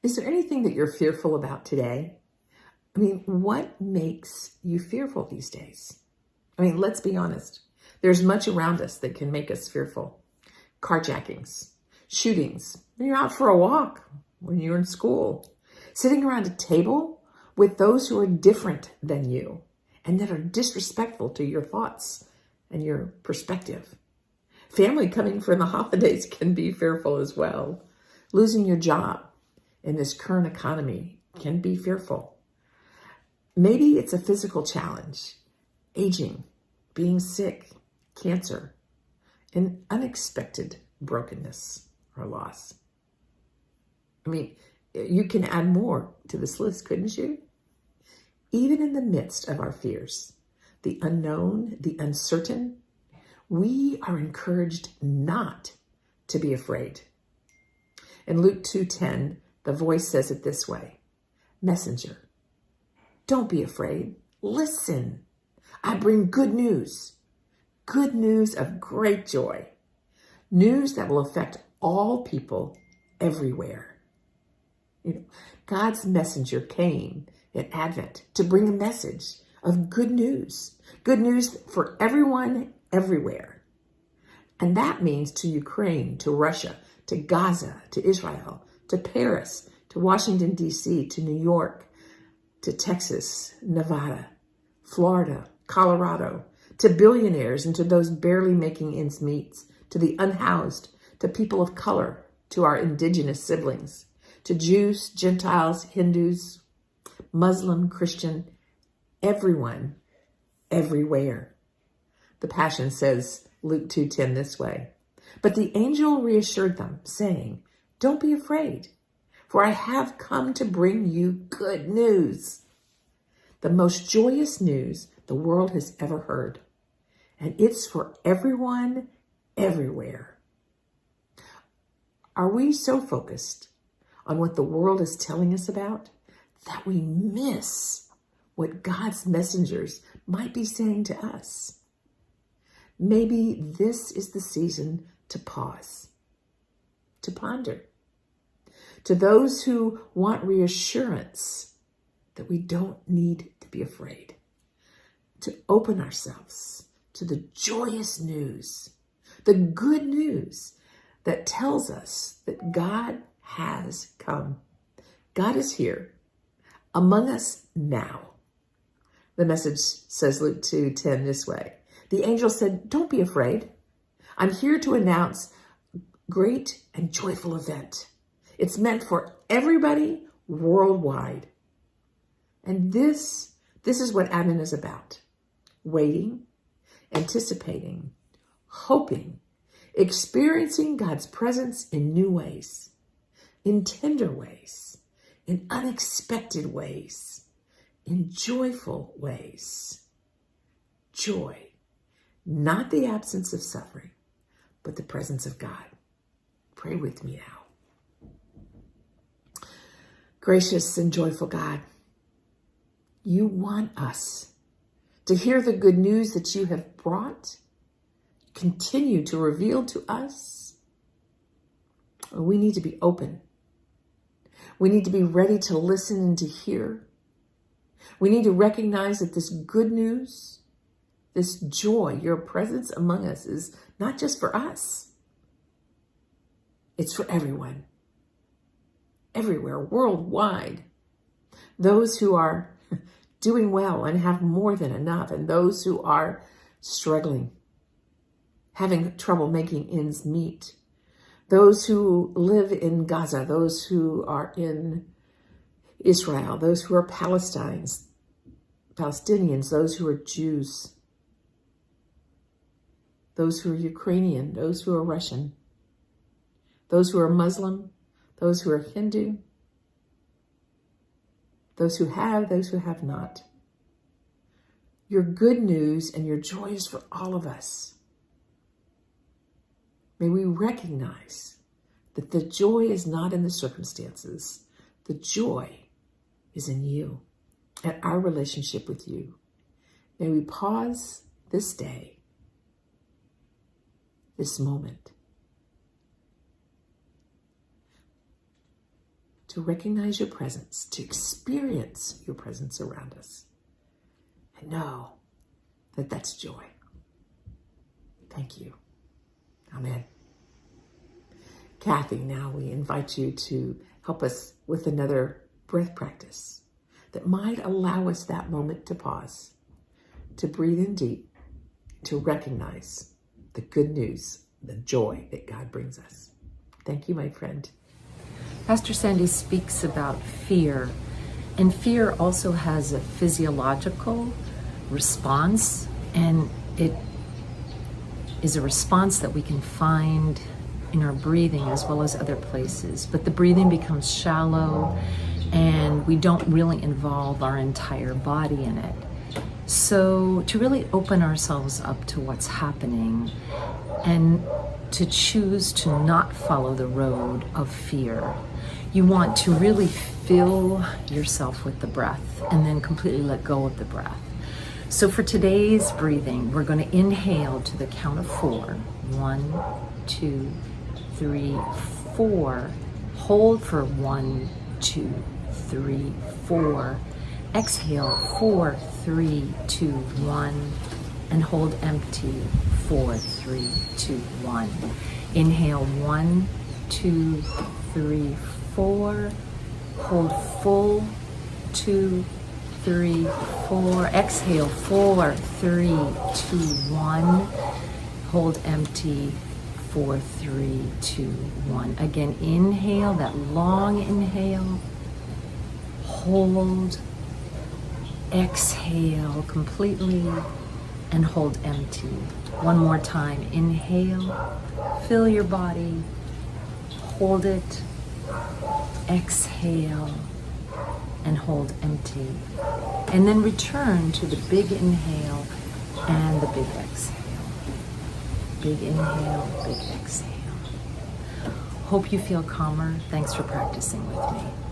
Is there anything that you're fearful about today? I mean, what makes you fearful these days? I mean, let's be honest. There's much around us that can make us fearful. Carjackings, shootings, when you're out for a walk, when you're in school, sitting around a table with those who are different than you and that are disrespectful to your thoughts and your perspective. Family coming for the holidays can be fearful as well. Losing your job in this current economy can be fearful. Maybe it's a physical challenge, aging, being sick, cancer, and unexpected brokenness or loss. I mean, you can add more to this list, couldn't you? Even in the midst of our fears, the unknown, the uncertain, we are encouraged not to be afraid. In Luke 2:10, the voice says it this way, "Messenger, don't be afraid. Listen, I bring good news of great joy, news that will affect all people everywhere." God's messenger came at Advent to bring a message of good news for everyone everywhere. And that means to Ukraine, to Russia, to Gaza, to Israel, to Paris, to Washington, D.C., to New York, to Texas, Nevada, Florida, Colorado, to billionaires and to those barely making ends meet, to the unhoused, to people of color, to our indigenous siblings, to Jews, Gentiles, Hindus, Muslim, Christian, everyone, everywhere. The Passion says, Luke 2:10 this way, "But the angel reassured them, saying, 'Don't be afraid, for I have come to bring you good news,' the most joyous news the world has ever heard. And it's for everyone, everywhere." Are we so focused on what the world is telling us about that we miss what God's messengers might be saying to us? Maybe this is the season to pause, to ponder. To those who want reassurance that we don't need to be afraid, to open ourselves to the joyous news, the good news that tells us that God has come. God is here among us now. The Message says, Luke 2:10 this way, "The angel said, 'Don't be afraid. I'm here to announce a great and joyful event. It's meant for everybody worldwide.'" And this is what Advent is about. Waiting, anticipating, hoping, experiencing God's presence in new ways, in tender ways, in unexpected ways, in joyful ways. Joy, not the absence of suffering, but the presence of God. Pray with me now. Gracious and joyful God, you want us to hear the good news that you have brought, continue to reveal to us. We need to be open. We need to be ready to listen and to hear. We need to recognize that this good news, this joy, your presence among us is not just for us. It's for everyone, everywhere, worldwide. Those who are doing well and have more than enough, and those who are struggling, having trouble making ends meet. Those who live in Gaza, those who are in Israel, those who are Palestinians, those who are Jews, those who are Ukrainian, those who are Russian, those who are Muslim, those who are Hindu, those who have not. Your good news and your joy is for all of us. May we recognize that the joy is not in the circumstances. The joy is in you and our relationship with you. May we pause this day, this moment, to recognize your presence, to experience your presence around us, and know that that's joy. Thank you. Amen. Kathy, now we invite you to help us with another breath practice that might allow us that moment to pause, to breathe in deep, to recognize the good news, the joy that God brings us. Thank you, my friend. Pastor Sandy speaks about fear, and fear also has a physiological response, and it is a response that we can find in our breathing as well as other places. But the breathing becomes shallow, and we don't really involve our entire body in it. So to really open ourselves up to what's happening and to choose to not follow the road of fear, you want to really fill yourself with the breath and then completely let go of the breath. So for today's breathing, we're going to inhale to the count of 4. 1, 2, 3, 4. Hold for 1, 2, 3, 4. Exhale 4, 3, 2, 1. And hold empty 4, 3, 2, 1. Inhale 1, 2, 3, 4. Hold full 2, 3, 4. Exhale 4, 3, 2, 1. Hold empty 4, 3, 2, 1. Again, inhale, that long inhale. Hold. Exhale completely and hold empty. One more time. Inhale. Fill your body. Hold it. Exhale and hold empty. And then return to the big inhale and the big exhale. Big inhale, big exhale. Hope you feel calmer. Thanks for practicing with me.